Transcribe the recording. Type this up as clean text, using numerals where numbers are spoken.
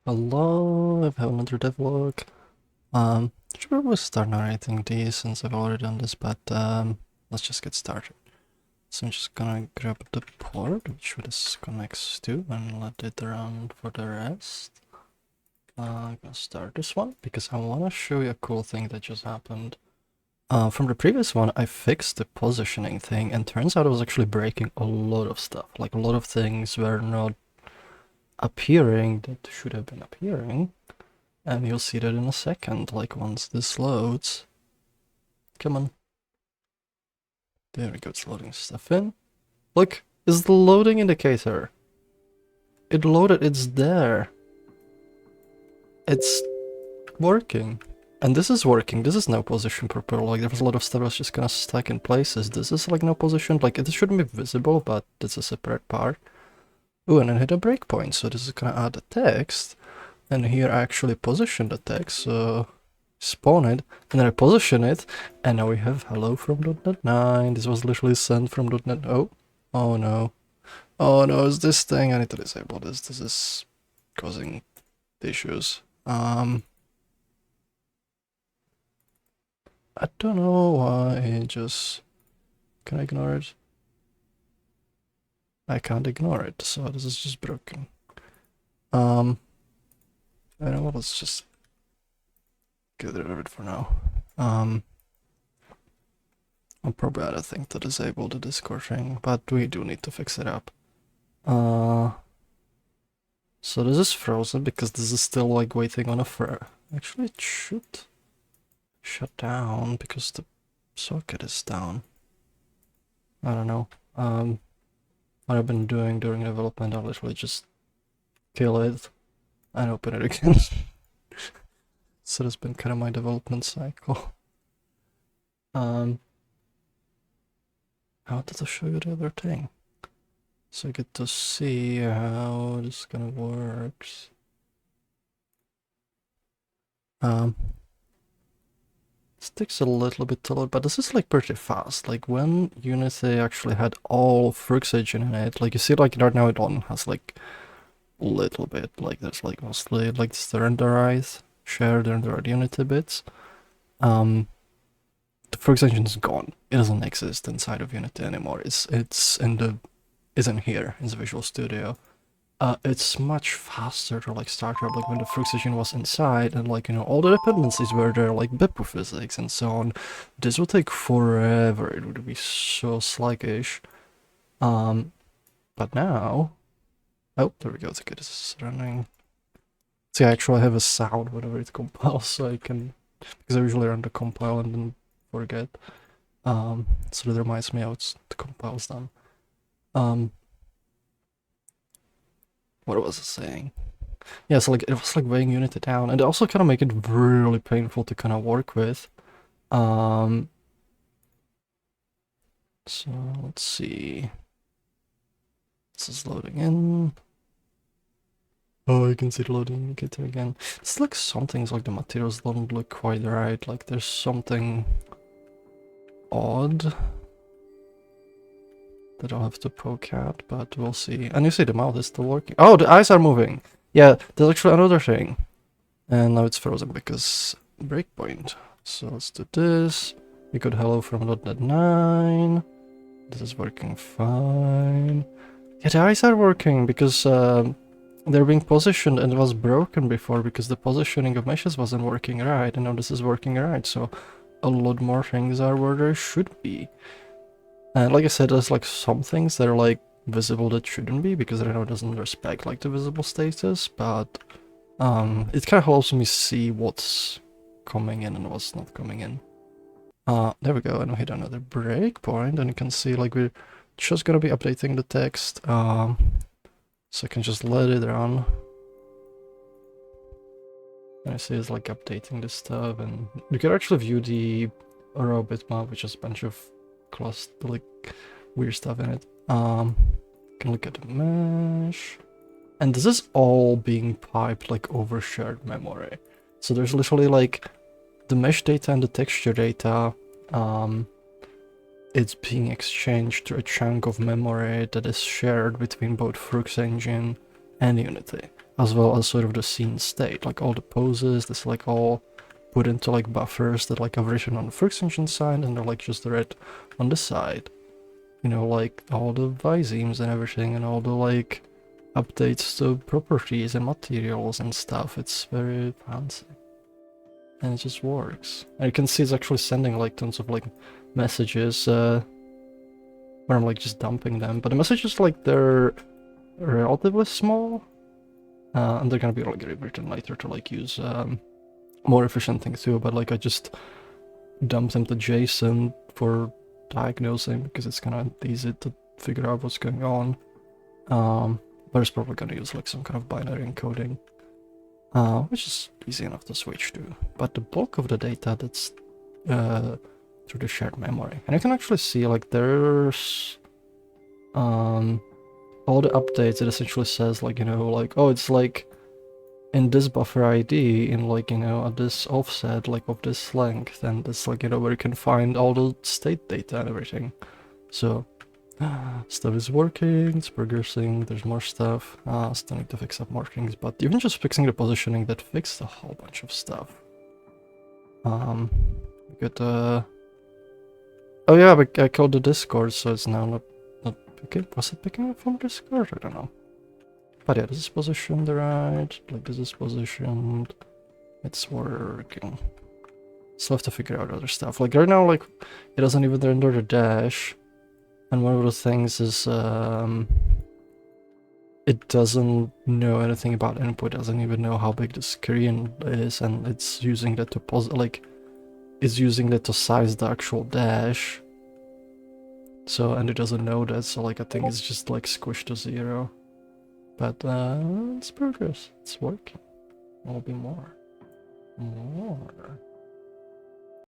Hello, I have another devlog. Should probably start narrating these since I've already done this, but let's just get started. So I'm just gonna grab the port, which this connects to, and let it run for the rest. I'm gonna start this one because I wanna show you a cool thing that just happened. From the previous one, I fixed the positioning thing, and turns out I was actually breaking a lot of stuff. Like a lot of things were not appearing that should have been appearing. And you'll see that in a second, like once this loads. Come on. There we go, it's loading stuff in. Look, is the loading indicator. It loaded, it's there. It's working. And this is working, this is now positioned properly. Like there was a lot of stuff that's just kind of stuck in places. This is like no position, like it shouldn't be visible, but it's a separate part. Ooh, and I hit a breakpoint, so this is gonna add the text. And here I actually position the text, so spawn it, and then I position it, and now we have hello from .NET 9. This was literally sent from .NET. Oh no. Oh no, it's this thing. I need to disable this. This is causing issues. I don't know why it just... Can I ignore it? I can't ignore it, so this is just broken. I know what, let's just get rid of it for now. I'll probably add a thing to disable the Discord thing, but we do need to fix it up. So this is frozen because this is still like waiting on a Actually, it should shut down because the socket is down. I don't know. What I've been doing during development, I'll literally just kill it and open it again. So that's been kind of my development cycle. How did I show you the other thing? So I get to see how this kind of works. This takes a little bit to load, but this is like pretty fast. Like when Unity actually had all Frux engine in it, like you see like right now it only has like a little bit, like there's like mostly like the renderized, shared rendered Unity bits. The Frux engine is gone. It doesn't exist inside of Unity anymore. It's in here in the Visual Studio. It's much faster to like start up, like when the Frux engine was inside, and like, you know, all the dependencies were there, like Beppo physics and so on. This would take forever, it would be so sluggish. But now... Oh, there we go, it's okay, this is running. See, I actually have a sound whenever it compiles, so I can... Because I usually run the compile and then forget. So that reminds me how the compile's done. What was I saying? Yeah, so like it was like weighing Unity down, and it also kind of make it really painful to kind of work with. So let's see. This is loading in. Oh, you can see the loading indicator again. It's like some things like the materials don't look quite right. Like there's something odd that I'll have to poke at, but we'll see. And you see the mouth is still working. Oh, the eyes are moving. Yeah, there's actually another thing. And now it's frozen because breakpoint. So let's do this. We got hello from .NET 9. This is working fine. Yeah, the eyes are working because they're being positioned, and it was broken before because the positioning of meshes wasn't working right, and now this is working right, so a lot more things are where they should be. And like I said, there's like some things that are like visible that shouldn't be because I know it doesn't respect like the visible status, but it kind of helps me see what's coming in and what's not coming in. There we go, and we hit another breakpoint, and you can see like we're just gonna be updating the text. So I can just let it run. And I see it's like updating this stuff, and you can actually view the raw bitmap, which has a bunch of like weird stuff in it. Can look at the mesh. And this is all being piped like over shared memory. So there's literally like the mesh data and the texture data, it's being exchanged to a chunk of memory that is shared between both Frux engine and Unity. as well as sort of the scene state, like all the poses, this like all put into like buffers that like I've written on the first engine side, and they're like just read on the side. You know, like all the visemes and everything, and all the like updates to properties and materials and stuff. It's very fancy. And it just works. And you can see it's actually sending like tons of like messages where I'm like just dumping them. But the messages like they're relatively small. And they're gonna be like rewritten later to like use more efficient things too, but like I just dump them to JSON for diagnosing because it's kind of easy to figure out what's going on. But it's probably gonna use like some kind of binary encoding, which is easy enough to switch to. But the bulk of the data that's through the shared memory, and you can actually see like there's all the updates. It essentially says like, you know, like, oh, it's like in this buffer ID in like, you know, at this offset like of this length, and that's like, you know, where you can find all the state data and everything. So stuff is working, it's progressing, there's more stuff. Still need to fix up more things, but even just fixing the positioning, that fixed a whole bunch of stuff. We got oh yeah, but I called the Discord, so it's now not picking. Was it picking up from Discord? I don't know. But yeah, this is positioned right, like this is positioned. It's working. Still have to figure out other stuff. Like right now, like it doesn't even render the dash. And one of the things is it doesn't know anything about input, doesn't even know how big the screen is, and it's using that to it's using that to size the actual dash. So, and it doesn't know that, so like I think it's just like squished to 0. But it's progress, it's working. There'll be more.